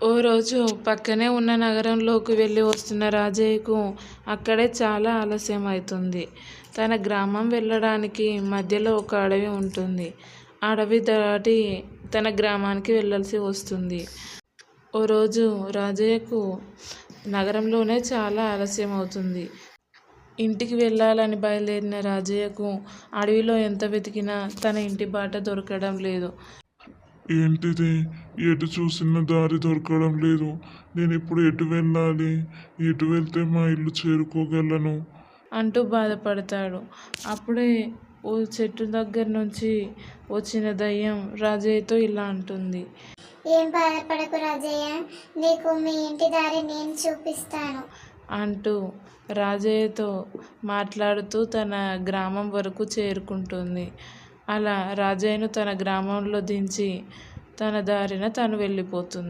ఓ రోజు పక్కనే ఉన్న నగరంలోకి వెళ్ళి వస్తున్న రాజయ్యకు అక్కడే చాలా ఆలస్యం అవుతుంది. తన గ్రామం వెళ్ళడానికి మధ్యలో ఒక అడవి ఉంటుంది. అడవి దాటి తన గ్రామానికి వెళ్ళాల్సి వస్తుంది. ఓ రోజు రాజయ్యకు నగరంలోనే చాలా ఆలస్యం అవుతుంది. ఇంటికి వెళ్ళాలని బయలుదేరిన రాజయ్యకు అడవిలో ఎంత వెతికినా తన ఇంటి బాట దొరకడం లేదు. ఏంటిది? ఎటు చూసిన దారి దొరకడం లేదు. నేను ఇప్పుడు ఎటు వెళ్ళాలి? ఎటు వెళ్తే మా ఇల్లు చేరుకోగలను? అంటూ బాధపడతాడు. అప్పుడే ఓ చెట్టు దగ్గర నుంచి వచ్చిన దయ్యం రాజయ్యతో ఇలా అంటుంది. ఏం బాధపడకు రాజయ్య, నీకు మీ ఇంటి దారి నేను చూపిస్తాను అంటూ రాజయ్యతో మాట్లాడుతూ తన గ్రామం వరకు చేరుకుంటుంది. అలా రాజయ్యను తన గ్రామంలో దించి తన దారిన తను వెళ్ళిపోతుంది.